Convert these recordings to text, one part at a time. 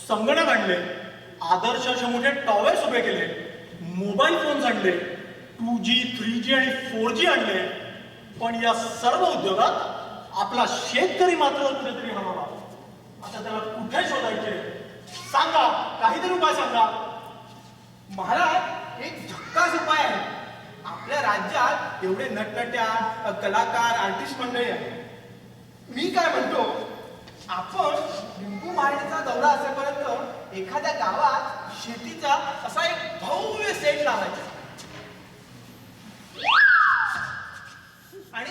संगणक आणले, आदर्श असे मोठे टॉवर्स उभे केले, मोबाईल फोन्स आणले, 2G, 3G आणि 4G आणले. पण या सर्व उद्योगात आपला शेतकरी मात्र कुठेतरी हरवला. आता त्याला कुठे शोधायचे? सांगा, काहीतरी उपाय सांगा. महाराज, एक झक्कास उपाय आहे. आपल्या राज्यात एवढे नटनट्या कलाकार आर्टिस्ट मंडळी आहे. मी काय म्हणतो, आपण लिंबू मारण्याचा दौरा असेपर्यंत एखाद्या गावात शेतीचा असा एक भव्य सेट लावायचा आणि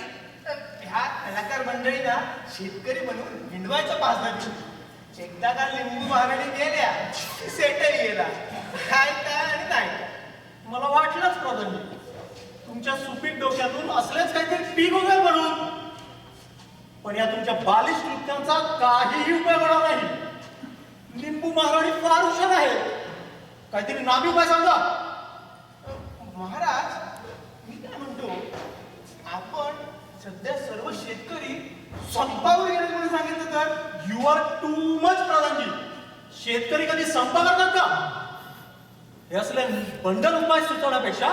ह्या कलाकार मंडळीला शेतकरी म्हणून हिंडवायचं 5-10 दिवस. एकदा का लिंबू महाराणी गेल्या की सेटही गेला. काय काय आणि नाही. मला वाटलंच प्रधानजी, तुमच्या सुपीक डोक्यातून असलेच काहीतरी पीक उगेल म्हणून. पण या तुमच्या बालिश कृत्यांचा काहीही उपयोग होणार नाही. लिंबू महाराणी फार हुशार आहे. काहीतरी नामी उपाय सांगा. महाराज, मी काय म्हणतो, आपण सध्या सर्व शेतकरी संपावर गेले म्हणून सांगितलं तर? यू आर टू मच प्रधानजी. शेतकरी कधी संप करतात का? हे असले बंडल उपाय सुचवण्यापेक्षा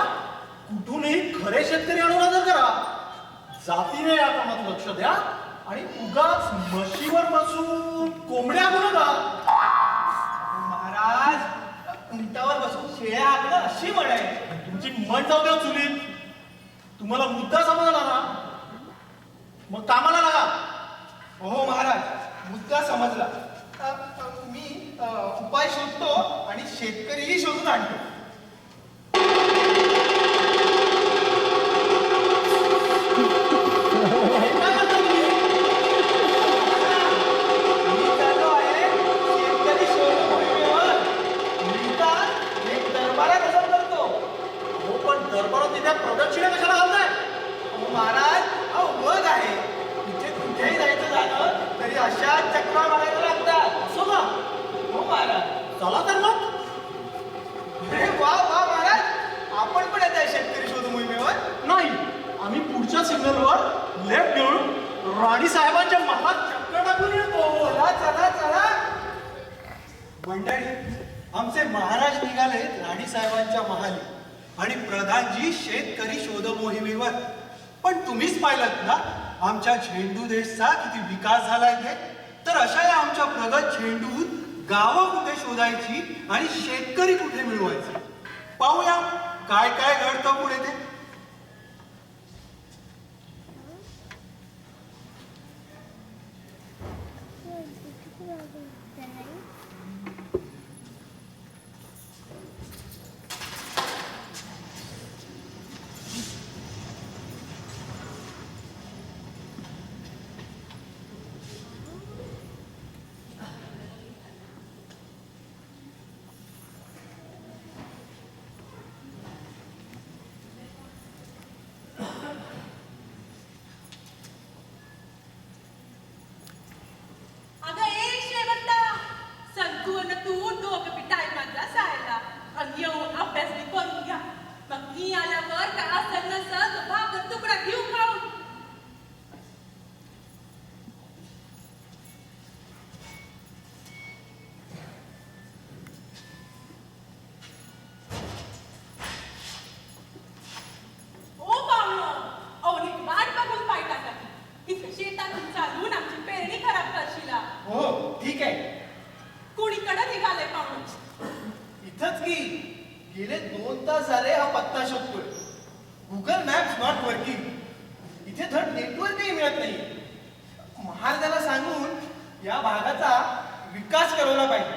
कुठूनही खरे शेतकरी आणून हजर करा. जातीने या कामात लक्ष द्या आणि उगाच म्हशीवर बसून कोंबड्या आणू नका. महाराज, उंटावर बसून शेळ्या आपलं अशी म्हणाय. तुमची मन जाऊ द्या चुलीत. तुम्हाला मुद्दा समजला ना, मग कामाला लागा. हो महाराज, मुद्दा समजला. मी उपाय शोधतो आणि शेतकरीही शोधून आणतो. मी चाललो आहे शेतकरी शोध मोहिमेवर. मी तर एक दरबारात हजर करतो. हो, पण दरबारात तिथे प्रदक्षिणा कशाला घालताय? हो महाराज, हा वध आहे. इथे कुठेही जायचं झालं तरी अशा चक्रा मारायला लागतात. असं का? हो महाराज. चला तर मग. अरे वा वा महाराज, आपण पण येत आहे शेतकरी शोध मोहिमेवर? नाही, आम्ही पुढच्या सिग्नलवर लेफ्ट घेऊन राणी साहेबांच्या महालात चक्कर टाकून येतो. चला चला चला. मंडळी, आमचे महाराज निघाले राणी साहेबांच्या महाली आणि प्रधानजी शेतकरी शोध मोहिमेवर. पण तुम्हीच पाहिलं ना आमच्या झेंडू देशचा किती विकास झालाय ते. तर अशा या आमच्या प्रगत झेंडूत गावं कुठे शोधायची आणि शेतकरी कुठे मिळवायचे, पाहूया काय काय घडतं पुढे ते. हो ठीक आहे. कुणीकडे निघाले पाहून? इथंच की. गेले 2 तास झाले हा पत्ता शोधतोय. Google maps not working. इथे धड नेटवर्कही मिळत नाही. महाराजाला सांगून या भागाचा विकास करवला पाहिजे.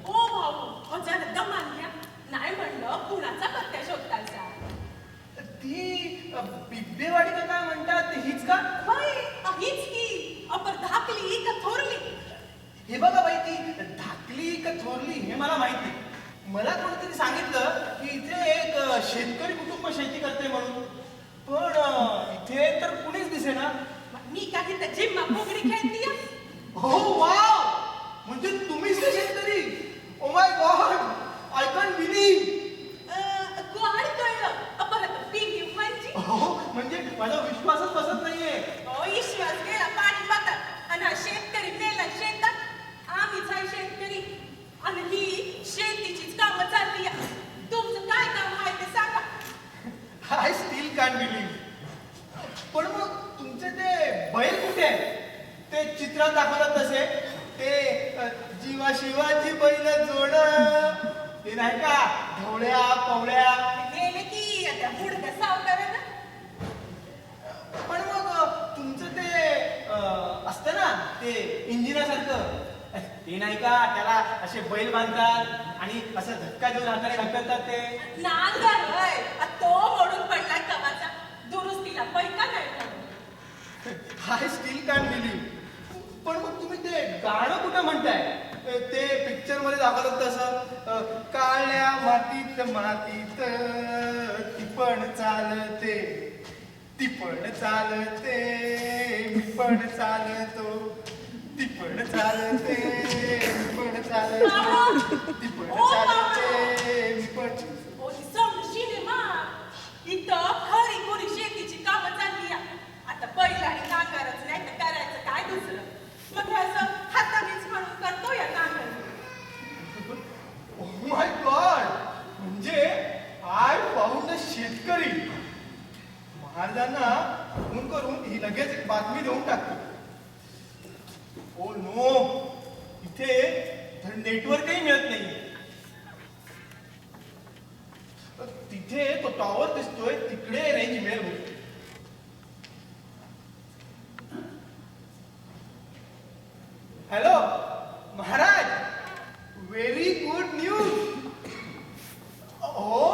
ओ भाऊ, जरा मान्या नाही म्हणलं कुणाचा पत्ता शोधतायचा? ती बिब्बेवाडी का काय म्हणतात हीच का? बाई, हीच की. अपर धाकली का थोरली? हे बघा बाई, ती धाकली का थोरली हे मला माहिती. मला कोणीतरी सांगितलं की इथे एक शेतकरी कुटुंब शेती करते म्हणून. पण इथे तर कुणीच दिसेना. मी काही तर जिम्मा फुगडी खेळतीय. हो वाव, म्हणजे तुम्हीच ते शेतकरी. Oh my God, I can't believe. गोड कळलं. परत पिंगी म्हणजे? हो, म्हणजे माझा विश्वासच बसत नाहीये. ओ ईश्वर गेला पाणी पातात आणि हा शेतकरी मेला शेतात. आम्हीच आहे शेतकरी. आणि कॅन बिलीव्ह. पण मग तुमचे ते बैल कुठे आहे? ते चित्रात दाखवतात तसे ते जीवा शिवाची बैल जोड ते नाही का ढवळ्या पवळ्या. गेले की त्या पुढच्या सावकारानं. पण मग तुमचं ते असतं ना ते इंजिनासारखं ते नाही का त्याला असे बैल बांधतात आणि असं धक्का देऊन हाताने ढकलतात ते. नांगर होय. तो मोडून पडलाय कवाचा. दुरुस्तीला पैका नाही पडत. I still can believe. पण मग तुम्ही ते गाणं कुठं म्हणताय? ते पिक्चर मध्ये दाखवतात तसं काळ्या मातीत मातीत ती पण चालते, ती पण चालते, मी पण चालतो, ती पण चालते, मी पण चालतो, ती पण चालते, मी पण. ओ समशील मा. इथं खरी खुरी शेतीची कामं चालली आहे. आता बैल आणि नांगरच नाही तर करायचं काय दुसरं? मग हे असं हातानेच म्हणून करतो या नांगर. Oh my God. म्हणजे आय फाउंड अ शेतकरी. महाराजांना फोन करून ही लगेच एक बातमी देऊन टाकतो. ओ नो, इथे नेटवर्कही मिळत नाही. तिथे तो टॉवर दिसतोय तिकडे रेंज मिळेल. Hello Maharaj, very good news. हो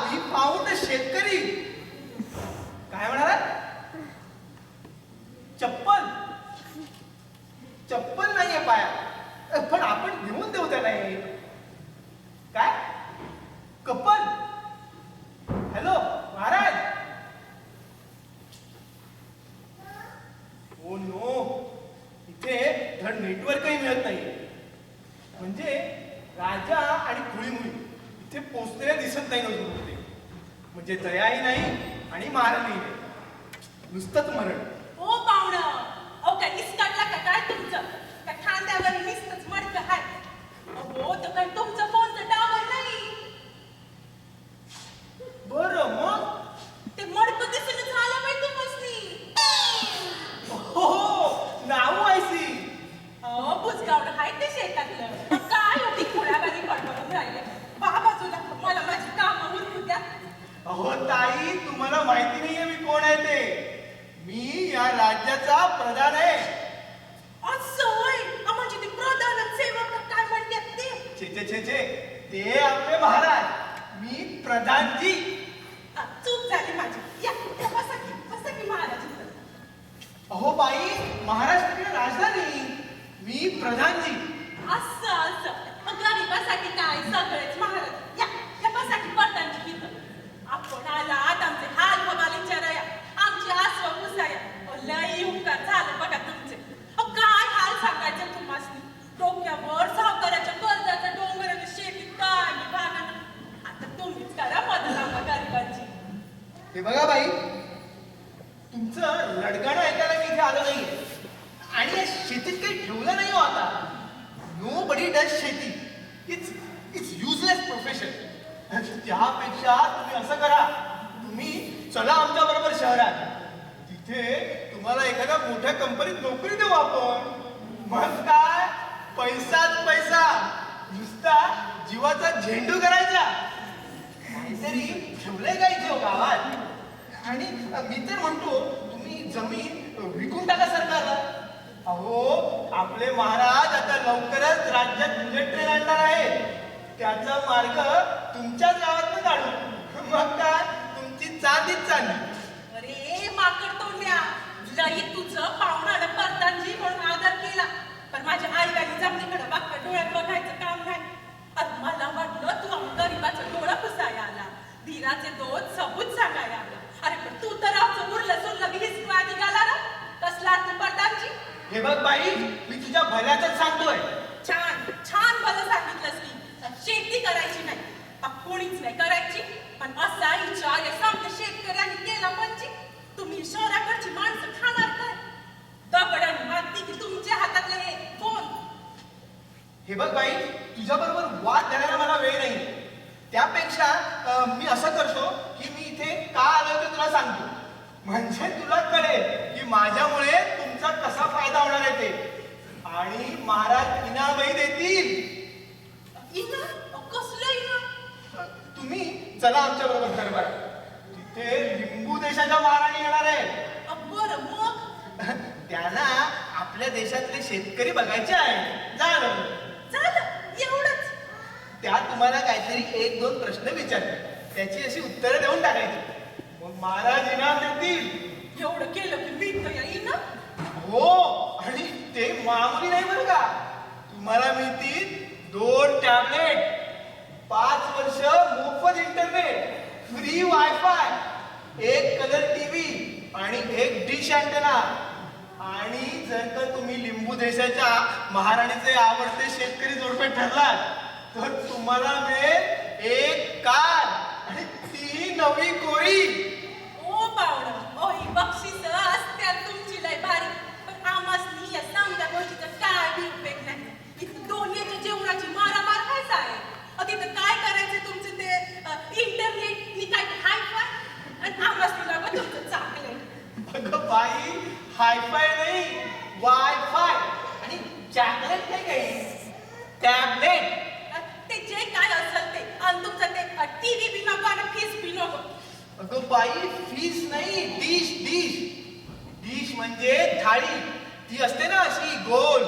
वी फाउंड अ शेतकरी. काय म्हणाला? चप्पल चप्पल नाहीये पाया. पण आपण घेऊन देऊ त्याला हे. काय कपल? हॅलो महाराज. ओ नो, इथे धड नेटवर्कही मिळत नाही. म्हणजे राजा आणि खुळीमुळी इथे पोचलेले दिसत नाही नव्हते. म्हणजे दयाही नाही आणि मारणही नाही, नुसतंच मरण. ओ पाहुणं, अहो काय इस्काटला का काय तुमचं? त्या खांद्यावर नुसतंच मडकं आहे. अहो तर काय तुमचं फोनचं टावर नाही. बरं मग ते मडकं दिसून झालं माहिती तुम्हासनी. हो नाव ऐसी. अहो बुजगावलं आहे ते शेतातलं. काय होती खुळ्यावानी पडपडून राहिले. बाजूला मला माझी कामं उरकू द्या. अहो ताई, तुम्हाला माहिती नाहीये मी कोण आहे ते. मी या राज्याचा प्रधान आहे. असं होय. म्हणजे ते प्रधान आणि सेवक काय म्हणतात ते? छे छे छे, ते आपले महाराज. मी प्रधानजी. चूक झाली माझी. या बसा की महाराज इथं. अहो बाई, महाराष्ट्राची राजधानी. मी प्रधानजी. असं मग गरिबासाठी काय सगळेच महाराज. या बसा की प्रधानजी इथं. आपण आलात आमचे हाल हवाल विचाराया, आमची आसव पुसाया. लई उपकार झालं बघा तुमचे. काय हाल सांगायचं तुम्हासनी. डोक्यावर सावकाराच्या कर्जाचा डोंगर आणि शेतीत काय भागणं. आता तुम्हीच करा मदत आम्हा गरिबांची. हे बघा बाई, तुमचं लडगाणं ऐकायला मी इथे आलो नाहीये. आणि या शेतीत काही ठेवलं नाही हो आता. नो बडी डज शेती. It's useless profession. त्यापेक्षा तुम्ही असं करा, तुम्ही चला आमच्या बरोबर शहरात. तिथे तुम्हाला एखाद्या मोठ्या कंपनीत नोकरी देऊ आपण. मग काय पैसाच पैसा. नुसता जीवाचा झेंडू करायचा. काहीतरी ठेवलंय का इथे गावात? आणि मी तर म्हणतो तुम्ही जमीन विकून टाका सरकारला. अहो आपले महाराज आता लवकरच राज्यात बुलेट ट्रेन आणणार आहे. त्याचा मार्ग तुमच्याच गावातनं काढू. मग काय तुमची चांदीच चांदी. अरे माकड तोंड्या, लई तुझं पाहुणानं परतांजी म्हणून आदर केला. पण माझ्या आईबाईनी जमिनीकडे बागकडे डोळ्यात बघायचं काम नाही. आता मला वाटलं तू गरीबाचा डोळा पुसाया आला, धीराचे दोन सबूत सांगायला आला. अरे पण तू तर आमचं उरलं सुरलं हिसका निघाला ना. कसला तू परतांजी? हे बघ बाई, मी तुझ्या भल्याचंच सांगतोय. छान भलं सांगितलंस की शेती करायची नाही. कोणीच नाही करायची. पण असा विचार या सामने शेतकऱ्यांनी केला म्हणजे तुम्ही शहराकडची माणसं खाणार काय? दगड आणि माती की तुमच्या हातातले हे फोन. हे बघ बाई, तुझ्या बरोबर वाद धरायला मला वेळ नाही. त्यापेक्षा मी असं करतो की मी इथे का आलोय ते तुला सांगतो. म्हणजे तुला कळेल की माझ्यामुळे तुमचा कसा फायदा होणार आहे ते. आणि महाराज इनामही देतील. इना कसलं इना? तुम्ही चला आमच्या बरोबर दरबारात. तिथे लिंबू देशाच्या महाराणी येणार आहे. बरं मग त्यांना आपल्या देशातले शेतकरी बघायचे आहे. झालं. झालं एवढंच. त्या तुम्हाला काहीतरी 1-2 प्रश्न विचारतील. त्याची अशी उत्तरं देऊन टाकायची. मग महाराज इनाम देतील. एवढं केलं की मी तर येईन ना. हो, आणि ते मामुली नाही बरं का. तुम्हाला मिळतील 2 टॅबलेट, 5 वर्ष मोफत internet, free wifi, 1 colour TV आणि 1 डिश अँटेना. आणि जर का तुम्ही लिंबू देशाच्या महाराणीचे आवडते शेतकरी जोडपे ठरलात तर तुम्हाला मिळेल 1 कार आणि 3 नवी कोळी. ओ पाहुणं, ओ ही बक्षीस असत्यात तुमची लय भारी. पण आम्हासनी या समजा गोष्टीचा काय बी उपयोग नाही. इथं दोन्हीच्या जेवणाची मारामार कायच आहे. तिथं काय करायचं तुमचं ते इंटरनेट नी काय हायफाय आणि आम्हासनी लागत तुमचं चांगलं. अगं बाई, हायफाय नाही, वायफाय आणि चॅकलेट नाही काही, टॅबलेट. ते जे काय असेल ते आणि तुमचं ते टीव्ही बी नको आणि फीस बी नको. अगं बाई, फीस नाही, डिश डिश डिश म्हणजे थाळी. ती असते ना अशी गोल.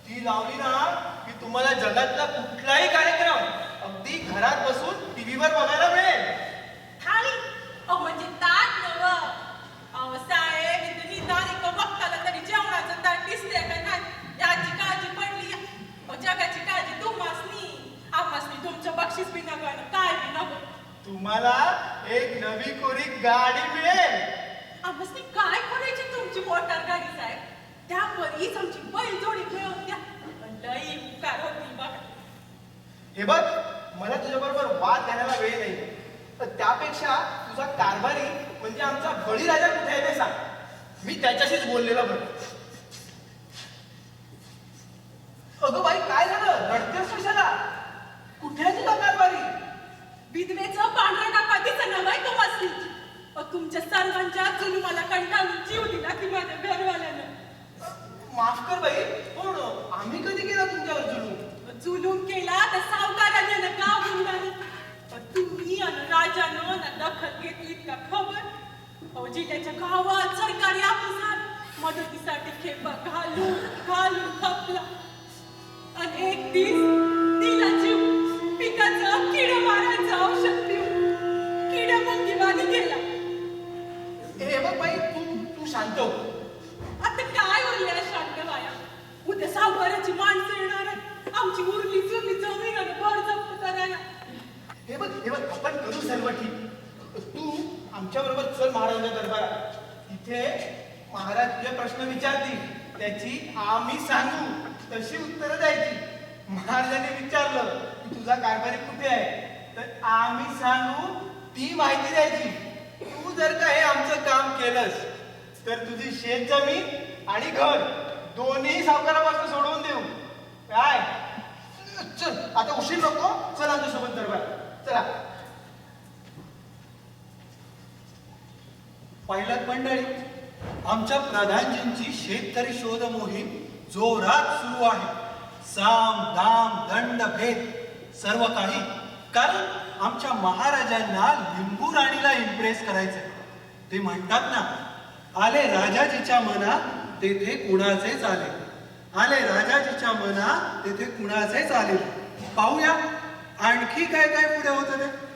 ती लावली ना की तुम्हाला जगातला कुठलाही कार्यक्रम अगदी घरात बसून टीव्हीवर बघायला मिळेल. थाळी म्हणजे ताट नवं. साहेब इथं निदान एक बघताला तरी जेवणाचं ताट दिसते का नाही याची काळजी पडली. जगाची काळजी तुम्हासनी. आम्हासनी तुमचं बक्षीस बी नको आणि काय बी नको. तुम्हाला एक नवी कोरी गाडी मिळेल. आम्हासनी काय करायची तुमची मोटार गाडी साहेब? त्यावरच आमची बैलजोडी मिळवून द्या. लई उपकार होतील बघा. हे बघ, मला तुझ्याबरोबर वाद घालायला वेळ नाही. तर त्यापेक्षा तुझा कारभारी म्हणजे आमचा बळीराजा कुठे आहे ते सांग. मी त्याच्याशीच बोललेला बरं. अगं बाई, काय झालं? रडतेस कशाला? कुठे आहे तुझा कारभारी? विधवेचं पांढरा टाका दिसत नाही तुम्हासनी. तुमच्या सर्वांच्या जुलुमाला कंटाळून जीव दिला की माझ्या घरवाल्यानं. माफ कर बाई, पण आम्ही कधी केला तुमच्यावर जुलूम? जुलूम केला तर सावकाराने गाव गुंडाने. तुम्ही आणि राजानं ना दखल घेतलीत का खबर? जिल्ह्याच्या गावात सरकारी ऑफिसात मदतीसाठी खेपा घालून घालून थकला. आणि एक दिस तिला जीव पिकाचं किड मारायचं औषध पिऊन किड्या मुंगीवाणी गेला. हे बघ बाई, तू शांत हो. आता काय उरल्या शांत बाया? उद्या सावकाराची माणसं येणार आहेत. आमची उरली चुरली जमीन आणि घर जप्त करायला. हे बघ, आपण करू सर्व ठीक. तू आमच्या बरोबर चल महाराजांच्या दरबारात. तिथे महाराज तुझे प्रश्न विचारतील, त्याची आम्ही सांगू तशी उत्तरं द्यायची. महाराजांनी विचारलं की तुझा कारभारी कुठे आहे, तर आम्ही सांगू ती माहिती द्यायची. तू जर का हे आमचं काम केलंस तर तुझी शेत जमीन आणि घर दोन्ही सावकारापासून सोडवून देऊ. काय? चल, आता उशीर नको. चल आमच्या सोबत दरबार. चला. पाहिलं मंडळी, आमच्या प्रधानजींची शेतकरी शोध मोहीम जोरात सुरू आहे. साम दाम दंड भेद सर्व काही. कारण आमच्या महाराजांना लिंबू राणीला इम्प्रेस करायचं. ते म्हणतात ना, आले राजाजीच्या मनात तेथे कुणाचेच आले. आले राजाजीच्या मनात तेथे कुणाचेच आले. पाहूया आणखी काय काय पुढे होतं ते.